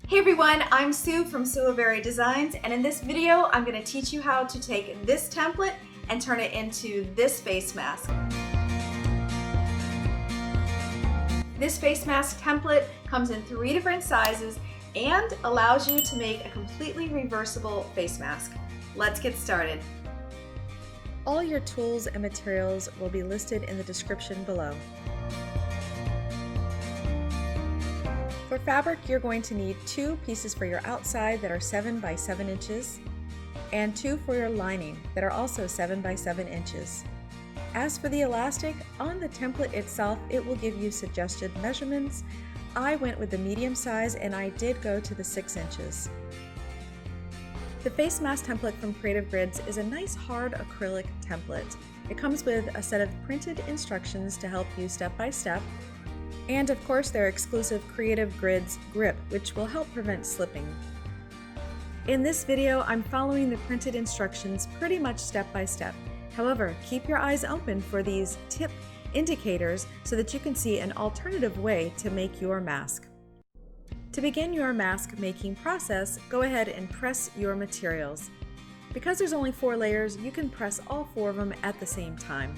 Hey everyone, I'm Sue from Suaberry Designs, and in this video I'm going to teach you how to take this template and turn it into this face mask. This face mask template comes in 3 different sizes and allows you to make a completely reversible face mask. Let's get started. All your tools and materials will be listed in the description below. For fabric, you're going to need 2 pieces for your outside that are 7 by 7 inches and 2 for your lining that are also 7 by 7 inches. As for the elastic, on the template itself, it will give you suggested measurements. I went with the medium size and I did go to the 6 inches. The face mask template from Creative Grids is a nice hard acrylic template. It comes with a set of printed instructions to help you step by step. And of course their exclusive Creative Grids grip, which will help prevent slipping. In this video, I'm following the printed instructions pretty much step by step. However, keep your eyes open for these tip indicators so that you can see an alternative way to make your mask. To begin your mask making process, go ahead and press your materials. Because there's only 4 layers, you can press all 4 of them at the same time.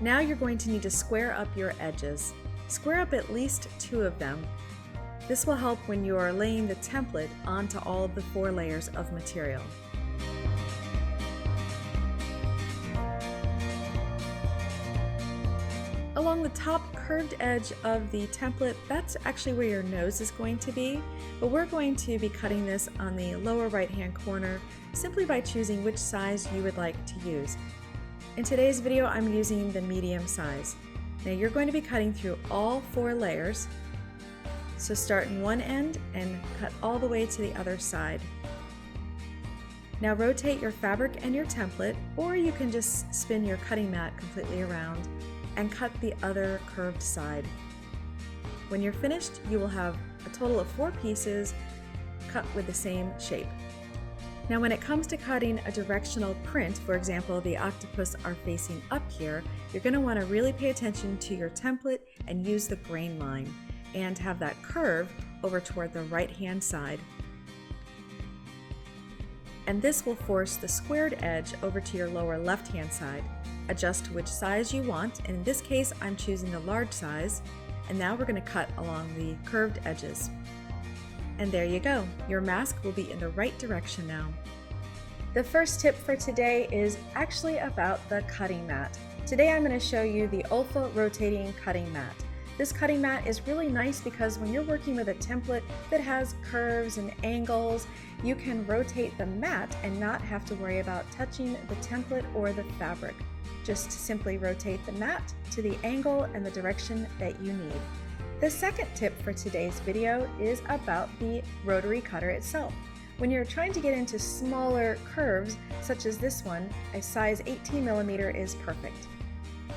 Now you're going to need to square up your edges. Square up at least 2 of them. This will help when you are laying the template onto all of the 4 layers of material. Along the top curved edge of the template, that's actually where your nose is going to be, but we're going to be cutting this on the lower right hand corner simply by choosing which size you would like to use. In today's video, I'm using the medium size. Now you're going to be cutting through all 4 layers. So start in one end and cut all the way to the other side. Now rotate your fabric and your template, or you can just spin your cutting mat completely around and cut the other curved side. When you're finished, you will have a total of 4 pieces cut with the same shape. Now when it comes to cutting a directional print, for example, the octopus are facing up here, you're going to want to really pay attention to your template and use the grain line and have that curve over toward the right hand side. And this will force the squared edge over to your lower left hand side. Adjust to which size you want, and in this case I'm choosing the large size, and now we're going to cut along the curved edges. And there you go, your mask will be in the right direction now. The first tip for today is actually about the cutting mat. Today I'm going to show you the Olfa rotating cutting mat. This cutting mat is really nice because when you're working with a template that has curves and angles, you can rotate the mat and not have to worry about touching the template or the fabric. Just simply rotate the mat to the angle and the direction that you need. The second tip for today's video is about the rotary cutter itself. When you're trying to get into smaller curves, such as this one, a size 18mm is perfect.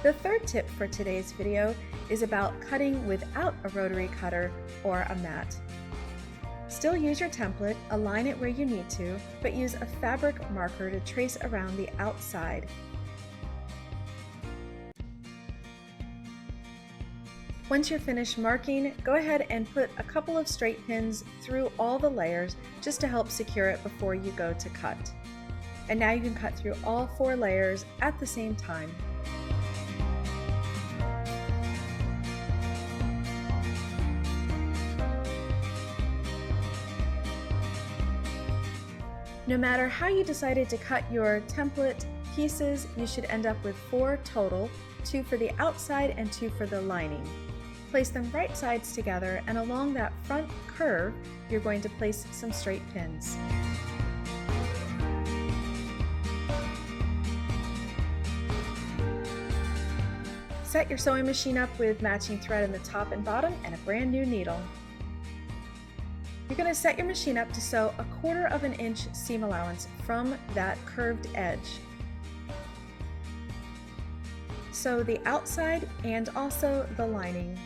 The third tip for today's video is about cutting without a rotary cutter or a mat. Still use your template, align it where you need to, but use a fabric marker to trace around the outside. Once you're finished marking, go ahead and put a couple of straight pins through all the layers just to help secure it before you go to cut. And now you can cut through all 4 layers at the same time. No matter how you decided to cut your template pieces, you should end up with 4 total, 2 for the outside and 2 for the lining. Place them right sides together, and along that front curve, you're going to place some straight pins. Set your sewing machine up with matching thread in the top and bottom and a brand new needle. You're going to set your machine up to sew 1/4 inch seam allowance from that curved edge. Sew the outside and also the lining.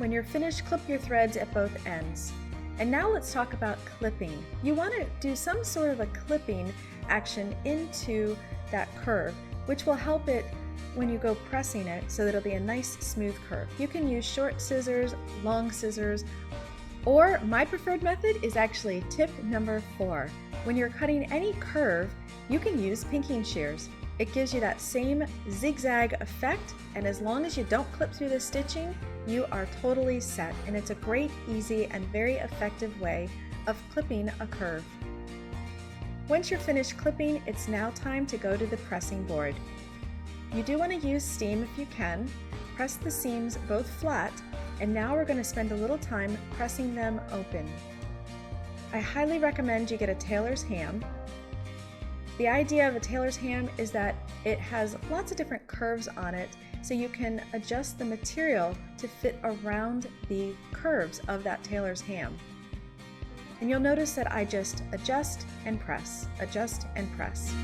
When you're finished, clip your threads at both ends. And now let's talk about clipping. You want to do some sort of a clipping action into that curve, which will help it when you go pressing it so that it'll be a nice smooth curve. You can use short scissors, long scissors, or my preferred method is actually tip number 4. When you're cutting any curve, you can use pinking shears. It gives you that same zigzag effect, and as long as you don't clip through the stitching, you are totally set, and it's a great, easy, and very effective way of clipping a curve. Once you're finished clipping, it's now time to go to the pressing board. You do want to use steam if you can. Press the seams both flat, and now we're going to spend a little time pressing them open. I highly recommend you get a tailor's ham. The idea of a tailor's ham is that it has lots of different curves on it, so you can adjust the material to fit around the curves of that tailor's ham. And you'll notice that I just adjust and press, adjust and press.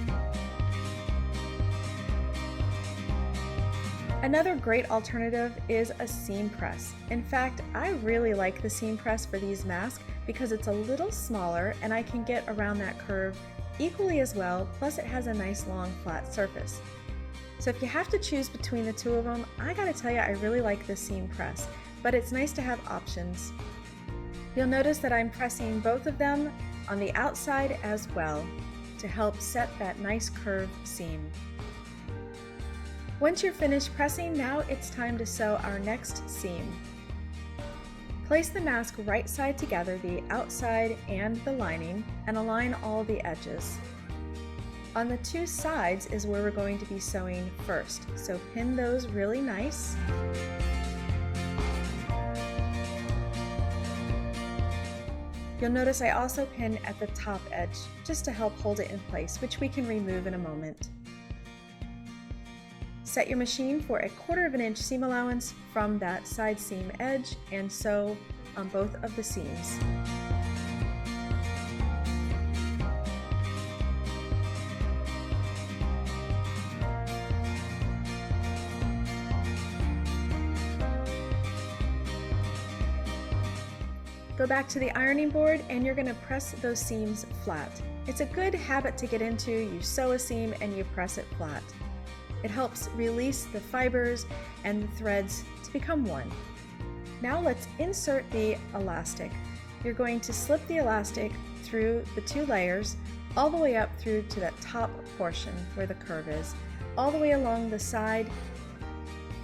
Another great alternative is a seam press. In fact, I really like the seam press for these masks because it's a little smaller and I can get around that curve equally as well, plus it has a nice long flat surface. So if you have to choose between the two of them, I gotta tell you I really like the seam press, but it's nice to have options. You'll notice that I'm pressing both of them on the outside as well to help set that nice curved seam. Once you're finished pressing, now it's time to sew our next seam. Place the mask right side together, the outside and the lining, and align all the edges. On the two sides is where we're going to be sewing first, so pin those really nice. You'll notice I also pin at the top edge just to help hold it in place, which we can remove in a moment. Set your machine for 1/4 inch seam allowance from that side seam edge and sew on both of the seams. Go back to the ironing board and you're going to press those seams flat. It's a good habit to get into. You sew a seam and you press it flat. It helps release the fibers and the threads to become one. Now let's insert the elastic. You're going to slip the elastic through the 2 layers all the way up through to that top portion where the curve is, all the way along the side,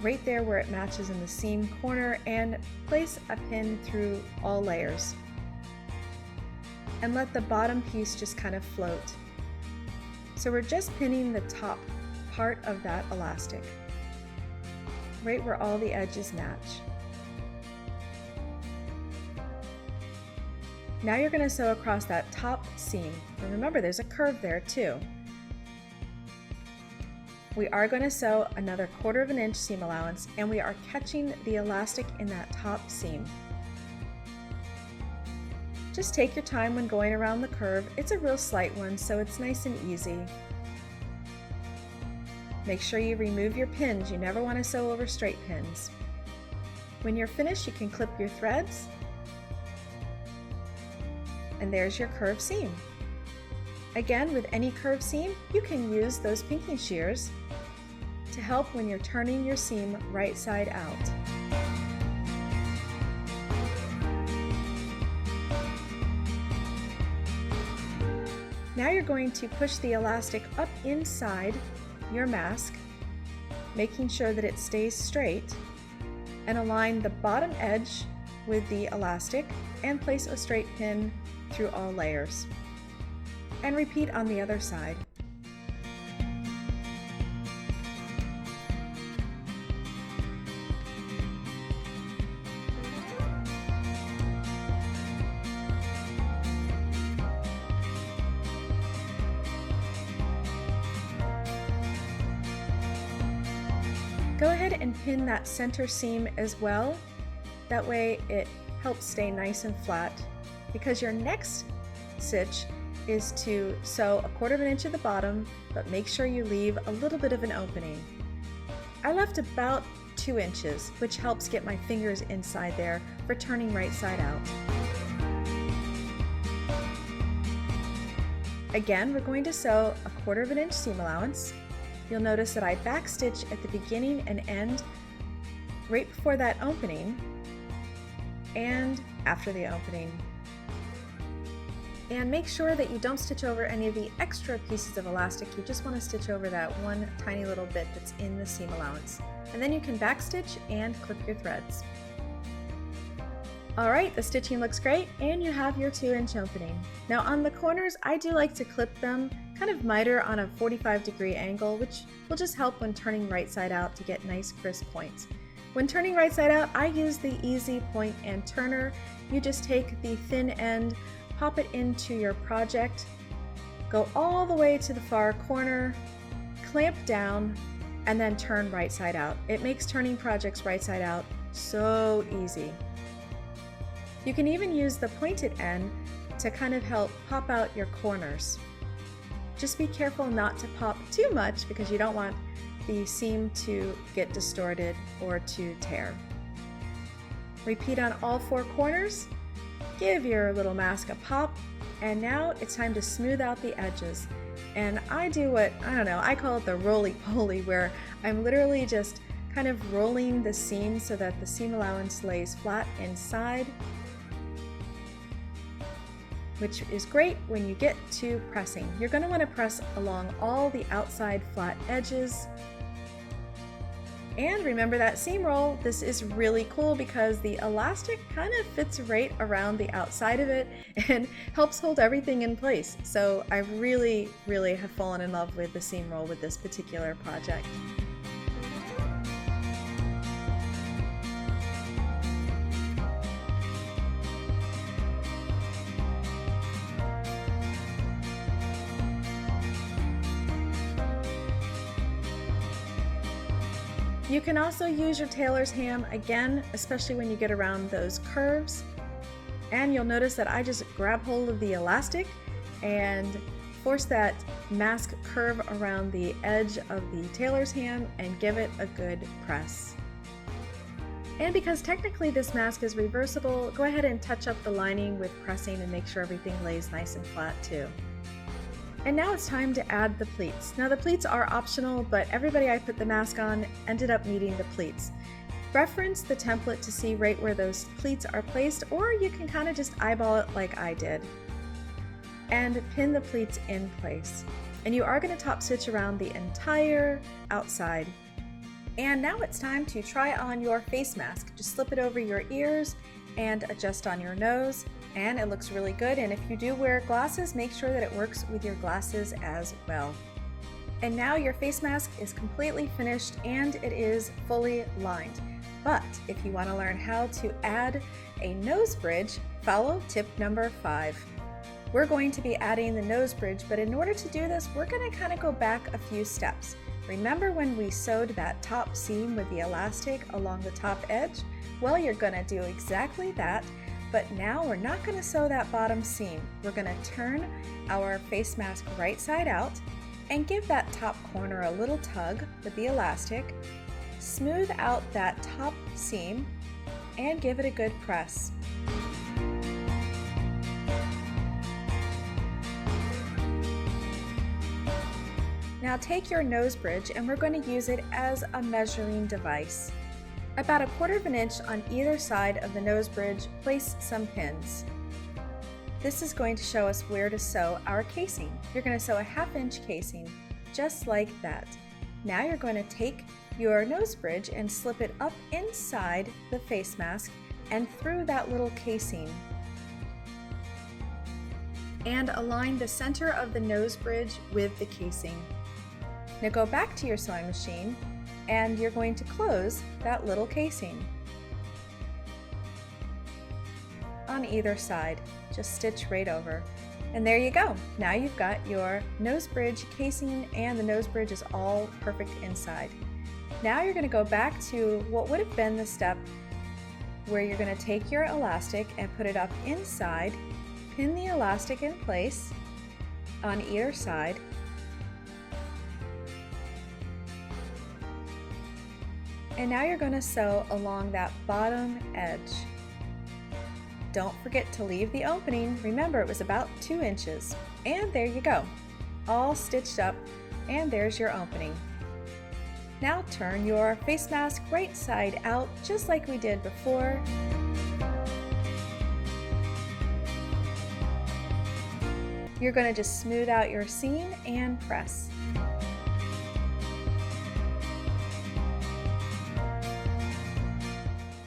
right there where it matches in the seam corner, and place a pin through all layers. And let the bottom piece just kind of float. So we're just pinning the top part of that elastic, right where all the edges match. Now you're going to sew across that top seam. And remember, there's a curve there too. We are going to sew another 1/4 inch seam allowance, and we are catching the elastic in that top seam. Just take your time when going around the curve. It's a real slight one, so it's nice and easy. Make sure you remove your pins. You never want to sew over straight pins. When you're finished, you can clip your threads, and there's your curved seam. Again, with any curved seam, you can use those pinking shears to help when you're turning your seam right side out. Now you're going to push the elastic up inside your mask, making sure that it stays straight, and align the bottom edge with the elastic and place a straight pin through all layers. And repeat on the other side. Go ahead and pin that center seam as well. That way it helps stay nice and flat, because your next stitch is to sew 1/4 inch at the bottom, but make sure you leave a little bit of an opening. I left about 2 inches, which helps get my fingers inside there for turning right side out. Again, we're going to sew a 1/4 inch seam allowance. You'll notice that I backstitch at the beginning and end right before that opening and after the opening. And make sure that you don't stitch over any of the extra pieces of elastic. You just want to stitch over that one tiny little bit that's in the seam allowance. And then you can backstitch and clip your threads. Alright, the stitching looks great and you have your 2 inch opening. Now on the corners, I do like to clip them kind of miter on a 45-degree angle, which will just help when turning right side out to get nice crisp points. When turning right side out, I use the Easy Point and Turner. You just take the thin end, pop it into your project, go all the way to the far corner, clamp down, and then turn right side out. It makes turning projects right side out so easy. You can even use the pointed end to kind of help pop out your corners. Just be careful not to pop too much because you don't want the seam to get distorted or to tear. Repeat on all 4 corners. Give your little mask a pop, and now it's time to smooth out the edges. And I do what, I don't know, I call it the roly-poly, where I'm literally just kind of rolling the seam so that the seam allowance lays flat inside, which is great when you get to pressing. You're going to want to press along all the outside flat edges. And remember that seam roll. This is really cool because the elastic kind of fits right around the outside of it and helps hold everything in place. So I really have fallen in love with the seam roll with this particular project. You can also use your tailor's ham again, especially when you get around those curves. And you'll notice that I just grab hold of the elastic and force that mask curve around the edge of the tailor's ham and give it a good press. And because technically this mask is reversible, go ahead and touch up the lining with pressing and make sure everything lays nice and flat too. And now it's time to add the pleats. Now the pleats are optional, but everybody I put the mask on ended up needing the pleats. Reference the template to see right where those pleats are placed, or you can kind of just eyeball it like I did. And pin the pleats in place. And you are going to top stitch around the entire outside. And now it's time to try on your face mask. Just slip it over your ears and adjust on your nose. And it looks really good, and if you do wear glasses, make sure that it works with your glasses as well. And now your face mask is completely finished and it is fully lined. But if you want to learn how to add a nose bridge, follow tip number 5. We're going to be adding the nose bridge, but in order to do this, we're going to kind of go back a few steps. Remember when we sewed that top seam with the elastic along the top edge? Well, you're going to do exactly that. But now we're not going to sew that bottom seam. We're going to turn our face mask right side out and give that top corner a little tug with the elastic, smooth out that top seam, and give it a good press. Now take your nose bridge and we're going to use it as a measuring device. About a 1/4 inch on either side of the nose bridge, place some pins. This is going to show us where to sew our casing. You're going to sew a 1/2 inch casing, just like that. Now you're going to take your nose bridge and slip it up inside the face mask and through that little casing. And align the center of the nose bridge with the casing. Now go back to your sewing machine and you're going to close that little casing on either side. Just stitch right over. And there you go. Now you've got your nose bridge casing and the nose bridge is all perfect inside. Now you're going to go back to what would have been the step where you're going to take your elastic and put it up inside, pin the elastic in place on either side, And now you're going to sew along that bottom edge. Don't forget to leave the opening. Remember, it was about 2 inches. And there you go, all stitched up, and there's your opening. Now turn your face mask right side out, just like we did before. You're going to just smooth out your seam and press.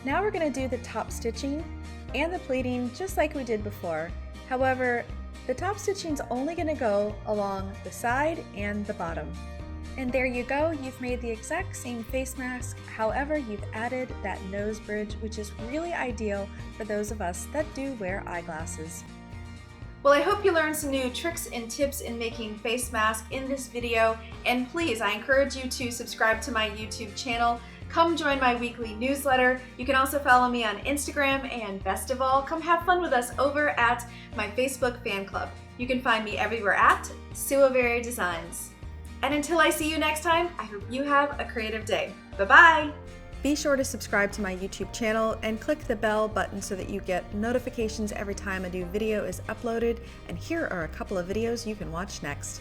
Now we're going to do the top stitching and the pleating just like we did before. However, the top stitching is only going to go along the side and the bottom. And there you go, you've made the exact same face mask. However, you've added that nose bridge, which is really ideal for those of us that do wear eyeglasses. Well, I hope you learned some new tricks and tips in making face masks in this video, and please, I encourage you to subscribe to my YouTube channel. Come join my weekly newsletter. You can also follow me on Instagram, and best of all, come have fun with us over at my Facebook fan club. You can find me everywhere at Suavery Designs. And until I see you next time, I hope you have a creative day. Bye-bye! Be sure to subscribe to my YouTube channel and click the bell button so that you get notifications every time a new video is uploaded. And here are a couple of videos you can watch next.